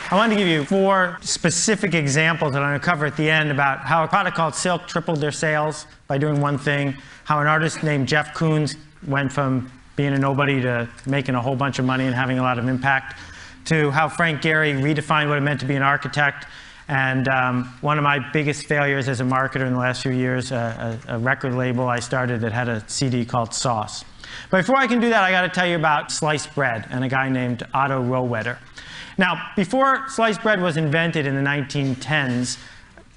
I wanted to give you 4 specific examples that I'm going to cover at the end about how a product called Silk tripled their sales by doing one thing, how an artist named Jeff Koons went from being a nobody to making a whole bunch of money and having a lot of impact, to how Frank Gehry redefined what it meant to be an architect, and one of my biggest failures as a marketer in the last few years, a record label I started that had a CD called Sauce. But before I can do that, I got to tell you about sliced bread and a guy named Otto Rohwedder. Now, before sliced bread was invented in the 1910s,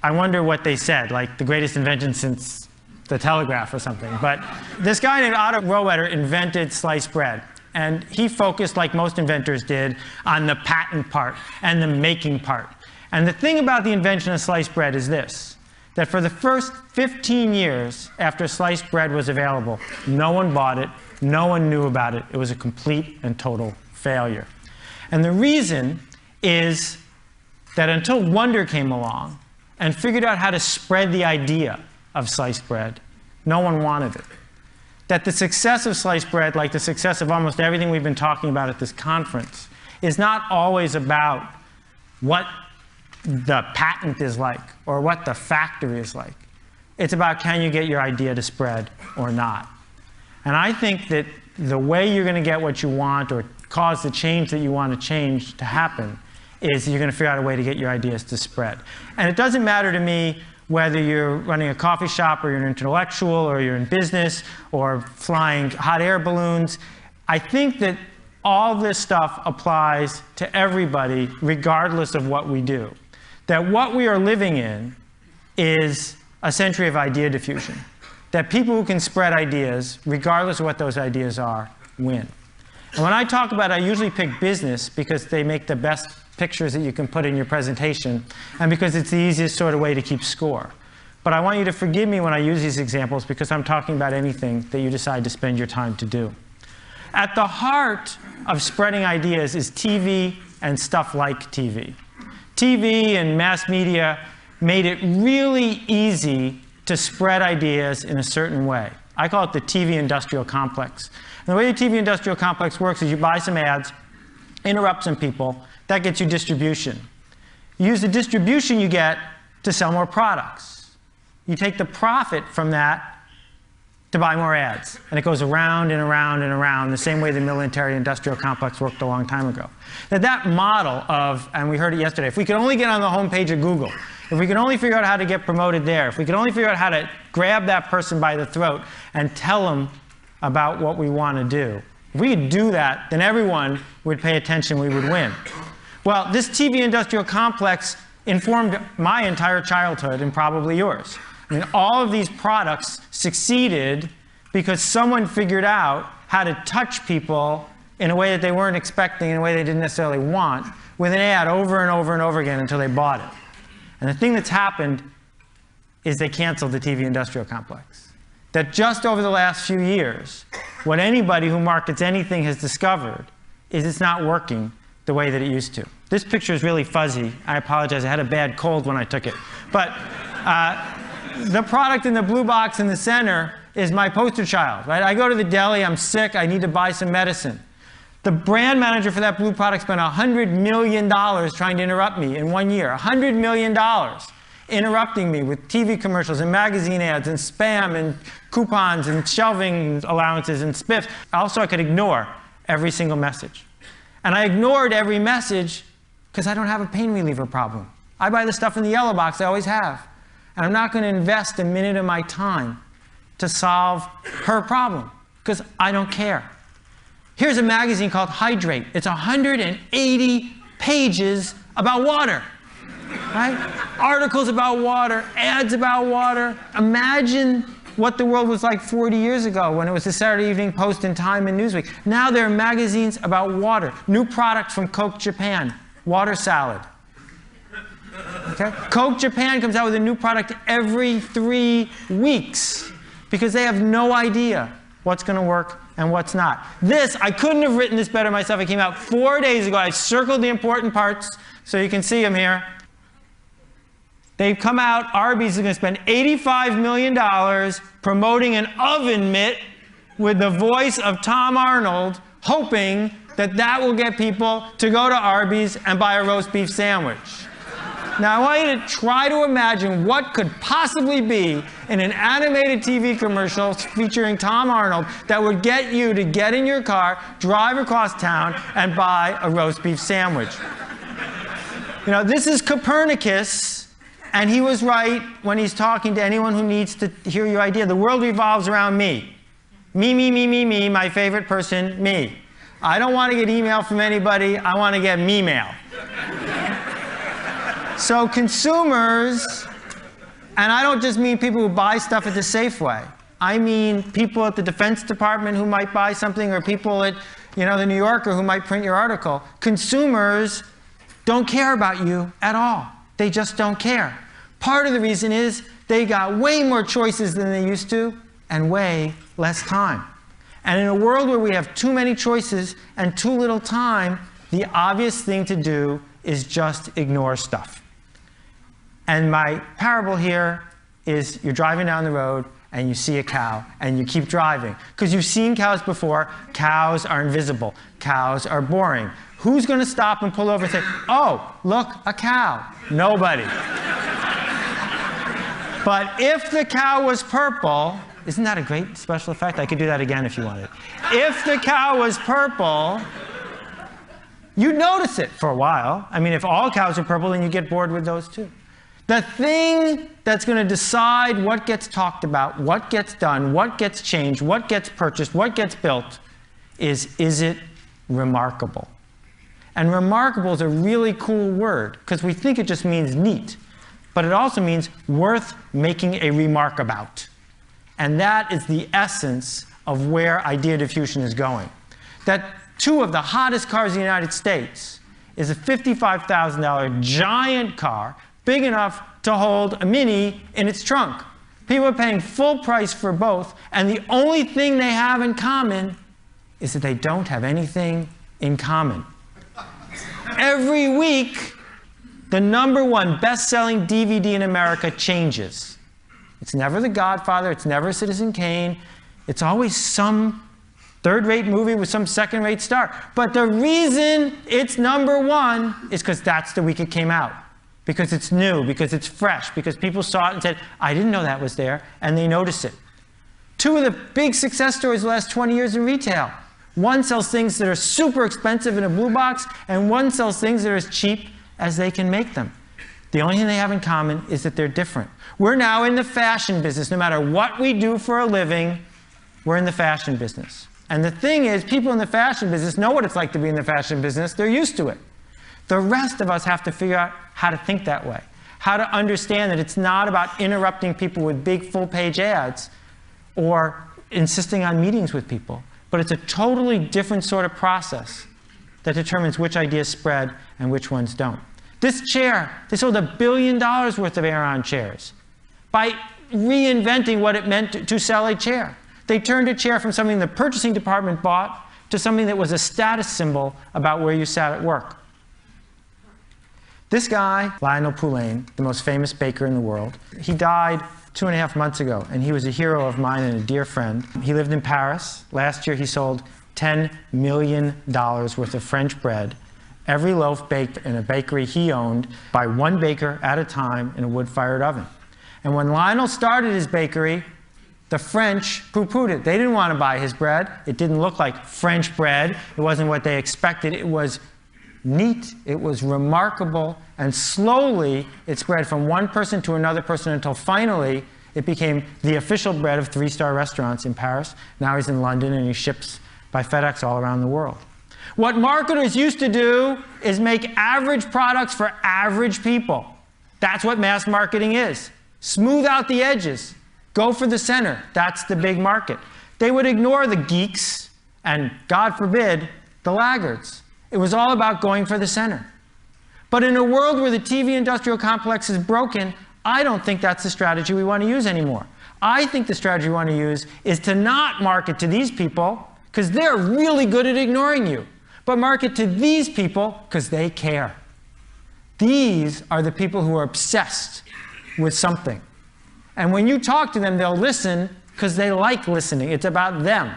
I wonder what they said, like the greatest invention since the telegraph or something. But this guy named Otto Rohwedder invented sliced bread. And he focused, like most inventors did, on the patent part and the making part. And the thing about the invention of sliced bread is this, that for the first 15 years after sliced bread was available, no one bought it, no one knew about it. It was a complete and total failure. And the reason is that until Wonder came along and figured out how to spread the idea of sliced bread, no one wanted it. That the success of sliced bread, like the success of almost everything we've been talking about at this conference, is not always about what the patent is like or what the factory is like. It's about, can you get your idea to spread or not? And I think that the way you're going to get what you want or cause the change that you want to change to happen is you're going to figure out a way to get your ideas to spread. And it doesn't matter to me whether you're running a coffee shop or you're an intellectual or you're in business or flying hot air balloons. I think that all this stuff applies to everybody regardless of what we do. That what we are living in is a century of idea diffusion. That people who can spread ideas, regardless of what those ideas are, win. And when I talk about it, I usually pick business because they make the best pictures that you can put in your presentation and because it's the easiest sort of way to keep score. But I want you to forgive me when I use these examples because I'm talking about anything that you decide to spend your time to do. At the heart of spreading ideas is TV and stuff like TV. TV and mass media made it really easy to spread ideas in a certain way. I call it the TV industrial complex. And the way the TV industrial complex works is you buy some ads, interrupt some people, that gets you distribution. You use the distribution you get to sell more products. You take the profit from that to buy more ads. And it goes around and around and around the same way the military industrial complex worked a long time ago. That model of, and we heard it yesterday, if we could only get on the homepage of Google, if we could only figure out how to get promoted there, if we could only figure out how to grab that person by the throat and tell them about what we want to do. If we could do that, then everyone would pay attention, we would win. Well, this TV industrial complex informed my entire childhood and probably yours. I mean, all of these products succeeded because someone figured out how to touch people in a way that they weren't expecting, in a way they didn't necessarily want, with an ad over and over and over again until they bought it. And the thing that's happened is they canceled the TV industrial complex. That just over the last few years, what anybody who markets anything has discovered is it's not working the way that it used to. This picture is really fuzzy. I apologize. I had a bad cold when I took it. But the product in the blue box in the center is my poster child. Right? I go to the deli. I'm sick. I need to buy some medicine. The brand manager for that blue product spent $100 million trying to interrupt me in 1 year. $100 million interrupting me with TV commercials and magazine ads and spam and coupons and shelving allowances and spiffs. Also, I could ignore every single message. And I ignored every message because I don't have a pain reliever problem. I buy the stuff in the yellow box I always have. And I'm not going to invest a minute of my time to solve her problem because I don't care. Here's a magazine called Hydrate. It's 180 pages about water. Right? Articles about water, ads about water. Imagine what the world was like 40 years ago when it was the Saturday Evening Post and Time and Newsweek. Now there are magazines about water. New product from Coke Japan, water salad. Okay? Coke Japan comes out with a new product every 3 weeks because they have no idea what's going to work and what's not. This, I couldn't have written this better myself. It came out 4 days ago. I circled the important parts so you can see them here. They've come out, Arby's is going to spend $85 million promoting an oven mitt with the voice of Tom Arnold, hoping that will get people to go to Arby's and buy a roast beef sandwich. Now, I want you to try to imagine what could possibly be in an animated TV commercial featuring Tom Arnold that would get you to get in your car, drive across town, and buy a roast beef sandwich. You know, this is Copernicus, and he was right when he's talking to anyone who needs to hear your idea. The world revolves around me. Me, me, me, me, me, my favorite person, me. I don't want to get email from anybody. I want to get me-mail. So consumers, and I don't just mean people who buy stuff at the Safeway. I mean people at the Defense Department who might buy something, or people at, you know, the New Yorker who might print your article. Consumers don't care about you at all. They just don't care. Part of the reason is they got way more choices than they used to and way less time. And in a world where we have too many choices and too little time, the obvious thing to do is just ignore stuff. And my parable here is you're driving down the road and you see a cow and you keep driving. Because you've seen cows before. Cows are invisible. Cows are boring. Who's going to stop and pull over and say, oh, look, a cow? Nobody. But if the cow was purple, isn't that a great special effect? I could do that again if you wanted. If the cow was purple, you'd notice it for a while. I mean, if all cows are purple, then you get bored with those too. The thing that's going to decide what gets talked about, what gets done, what gets changed, what gets purchased, what gets built is it remarkable? And remarkable is a really cool word because we think it just means neat. But it also means worth making a remark about. And that is the essence of where idea diffusion is going. That two of the hottest cars in the United States is a $55,000 giant car, big enough to hold a Mini in its trunk. People are paying full price for both, and the only thing they have in common is that they don't have anything in common. Every week, the #1 best-selling DVD in America changes. It's never The Godfather, it's never Citizen Kane, it's always some third-rate movie with some second-rate star. But the reason it's #1 is because that's the week it came out. Because it's new, because it's fresh, because people saw it and said, I didn't know that was there, and they noticed it. Two of the big success stories the last 20 years in retail. One sells things that are super expensive in a blue box, and one sells things that are as cheap as they can make them. The only thing they have in common is that they're different. We're now in the fashion business. No matter what we do for a living, we're in the fashion business. And the thing is, people in the fashion business know what it's like to be in the fashion business. They're used to it. The rest of us have to figure out how to think that way, how to understand that it's not about interrupting people with big full-page ads or insisting on meetings with people, but it's a totally different sort of process that determines which ideas spread and which ones don't. This chair, they sold $1 billion worth of Aeron chairs by reinventing what it meant to sell a chair. They turned a chair from something the purchasing department bought to something that was a status symbol about where you sat at work. This guy, Lionel Poulain, the most famous baker in the world, he died 2.5 months ago, and he was a hero of mine and a dear friend. He lived in Paris. Last year, he sold $10 million worth of French bread, every loaf baked in a bakery he owned by one baker at a time in a wood-fired oven. And when Lionel started his bakery, the French poo-pooed it. They didn't want to buy his bread. It didn't look like French bread. It wasn't what they expected. It was neat, it was remarkable, and slowly it spread from one person to another person until finally it became the official bread of 3-star restaurants in Paris. Now he's in London and he ships by FedEx all around the world. What marketers used to do is make average products for average people. That's what mass marketing is. Smooth out the edges. Go for the center. That's the big market. They would ignore the geeks and, God forbid, the laggards. It was all about going for the center. But in a world where the TV industrial complex is broken, I don't think that's the strategy we want to use anymore. I think the strategy we want to use is to not market to these people, because they're really good at ignoring you, but market to these people because they care. These are the people who are obsessed with something. And when you talk to them, they'll listen because they like listening. It's about them.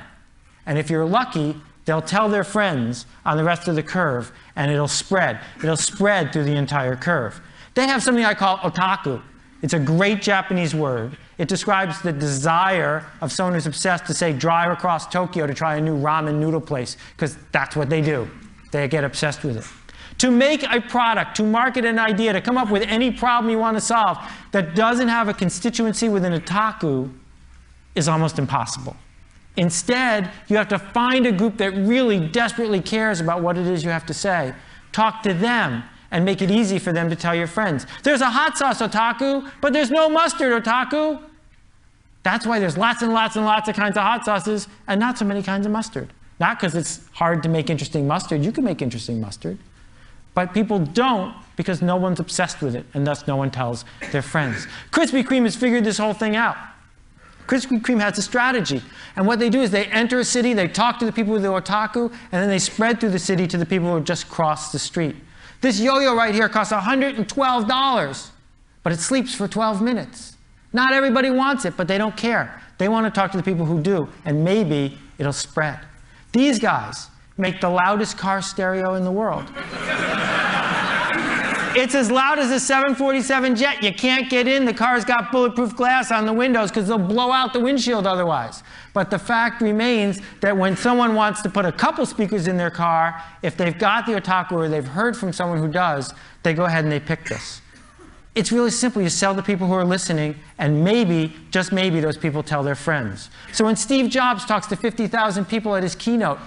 And if you're lucky, they'll tell their friends on the rest of the curve, and it'll spread. It'll spread through the entire curve. They have something I call otaku. It's a great Japanese word. It describes the desire of someone who's obsessed to, say, drive across Tokyo to try a new ramen noodle place, because that's what they do. They get obsessed with it. To make a product, to market an idea, to come up with any problem you want to solve that doesn't have a constituency within otaku is almost impossible. Instead, you have to find a group that really desperately cares about what it is you have to say. Talk to them and make it easy for them to tell your friends. There's a hot sauce otaku, but there's no mustard otaku. That's why there's lots and lots and lots of kinds of hot sauces and not so many kinds of mustard. Not because it's hard to make interesting mustard. You can make interesting mustard. But people don't because no one's obsessed with it, and thus no one tells their friends. Krispy Kreme has figured this whole thing out. Krispy Kreme has a strategy. And what they do is they enter a city, they talk to the people with the otaku, and then they spread through the city to the people who have just crossed the street. This yo-yo right here costs $112, but it sleeps for 12 minutes. Not everybody wants it, but they don't care. They want to talk to the people who do, and maybe it'll spread. These guys make the loudest car stereo in the world. It's as loud as a 747 jet. You can't get in. The car's got bulletproof glass on the windows because they'll blow out the windshield otherwise. But the fact remains that when someone wants to put a couple speakers in their car, if they've got the otaku or they've heard from someone who does, they go ahead and they pick this. It's really simple. You sell to people who are listening, and maybe, just maybe, those people tell their friends. So when Steve Jobs talks to 50,000 people at his keynote,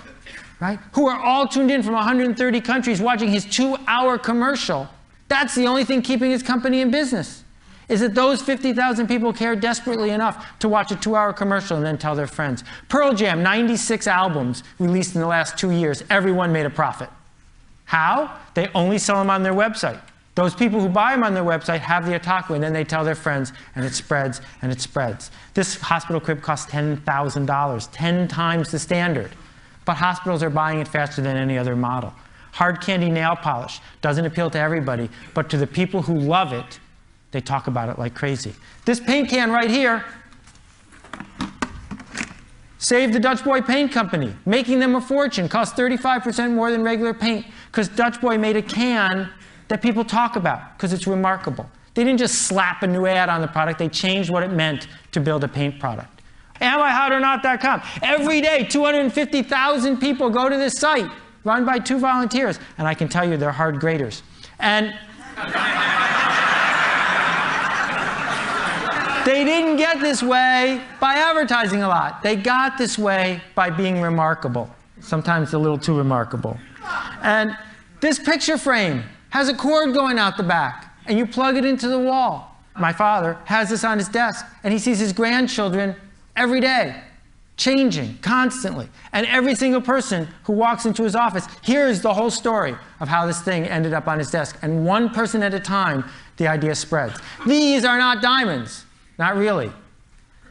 right, who are all tuned in from 130 countries watching his 2-hour commercial, that's the only thing keeping his company in business, is that those 50,000 people care desperately enough to watch a 2-hour commercial and then tell their friends. Pearl Jam, 96 albums released in the last 2 years. Everyone made a profit. How? They only sell them on their website. Those people who buy them on their website have the otaku, and then they tell their friends, and it spreads, and it spreads. This hospital crib costs $10,000, 10 times the standard. But hospitals are buying it faster than any other model. Hard candy nail polish doesn't appeal to everybody, but to the people who love it, they talk about it like crazy. This paint can right here saved the Dutch Boy Paint Company, making them a fortune. Cost 35% more than regular paint, because Dutch Boy made a can that people talk about, because it's remarkable. They didn't just slap a new ad on the product, they changed what it meant to build a paint product. AmIHotOrNot.com. Every day, 250,000 people go to this site, run by 2 volunteers, and I can tell you they're hard graders. And they didn't get this way by advertising a lot. They got this way by being remarkable, sometimes a little too remarkable. And this picture frame has a cord going out the back, and you plug it into the wall. My father has this on his desk, and he sees his grandchildren every day, changing constantly. And every single person who walks into his office hears the whole story of how this thing ended up on his desk. And one person at a time, the idea spreads. These are not diamonds. Not really.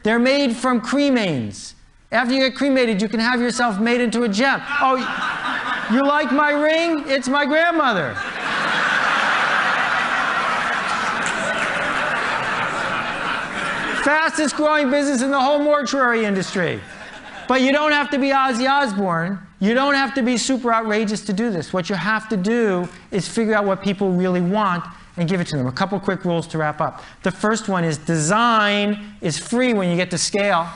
They're made from cremains. After you get cremated, you can have yourself made into a gem. Oh, you like my ring? It's my grandmother. Fastest growing business in the whole mortuary industry. But you don't have to be Ozzy Osbourne. You don't have to be super outrageous to do this. What you have to do is figure out what people really want and give it to them. A couple quick rules to wrap up. The first one is design is free when you get to scale.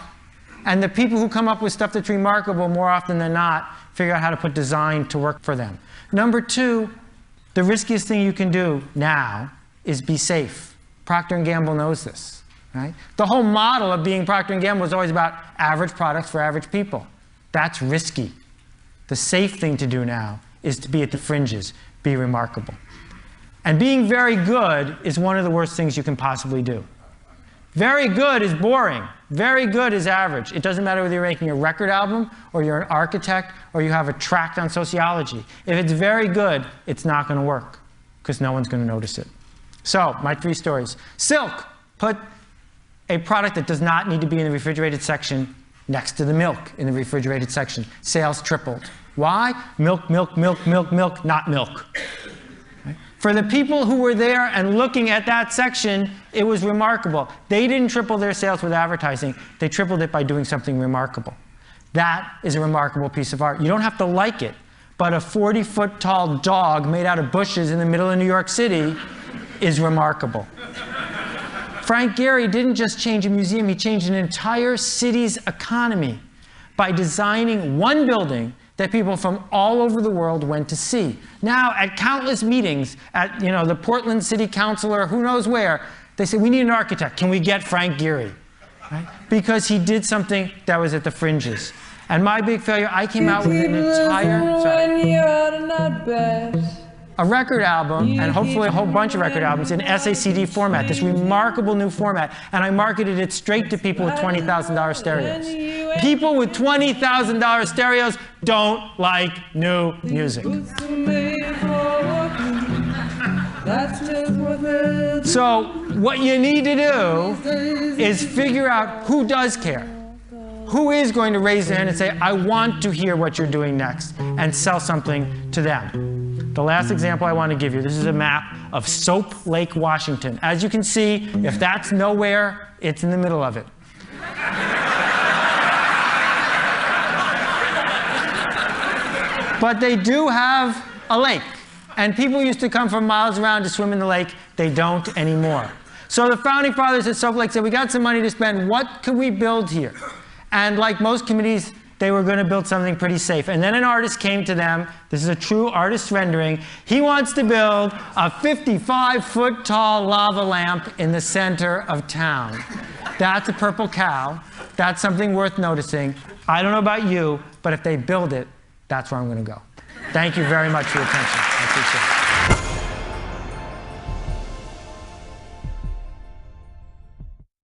And the people who come up with stuff that's remarkable, more often than not, figure out how to put design to work for them. Number 2, the riskiest thing you can do now is be safe. Procter & Gamble knows this. Right? The whole model of being Procter & Gamble was always about average products for average people. That's risky. The safe thing to do now is to be at the fringes, be remarkable. And being very good is one of the worst things you can possibly do. Very good is boring. Very good is average. It doesn't matter whether you're making a record album, or you're an architect, or you have a tract on sociology. If it's very good, it's not going to work, because no one's going to notice it. So, my 3 stories. Silk. Put a product that does not need to be in the refrigerated section next to the milk in the refrigerated section. Sales tripled. Why? Milk, milk, milk, milk, milk, not milk. Right? For the people who were there and looking at that section, it was remarkable. They didn't triple their sales with advertising. They tripled it by doing something remarkable. That is a remarkable piece of art. You don't have to like it, but a 40-foot tall dog made out of bushes in the middle of New York City is remarkable. Frank Gehry didn't just change a museum, he changed an entire city's economy by designing one building that people from all over the world went to see. Now, at countless meetings, at the Portland City Council or who knows where, they say, we need an architect. Can we get Frank Gehry? Right? Because he did something that was at the fringes. And my big failure, I came out with an entire, a record album, and hopefully a whole bunch of record albums in SACD format, this remarkable new format, and I marketed it straight to people with $20,000 stereos. People with $20,000 stereos don't like new music. So what you need to do is figure out who does care. Who is going to raise their hand and say, I want to hear what you're doing next, and sell something to them. The last example I want to give you, this is a map of Soap Lake, Washington. As you can see, if that's nowhere, it's in the middle of it. But they do have a lake. And people used to come from miles around to swim in the lake. They don't anymore. So the founding fathers at Soap Lake said, we got some money to spend. What could we build here? And like most committees, they were going to build something pretty safe. And then an artist came to them. This is a true artist rendering. He wants to build a 55-foot tall lava lamp in the center of town. That's a purple cow. That's something worth noticing. I don't know about you, but if they build it, that's where I'm going to go. Thank you very much for your attention. I appreciate it.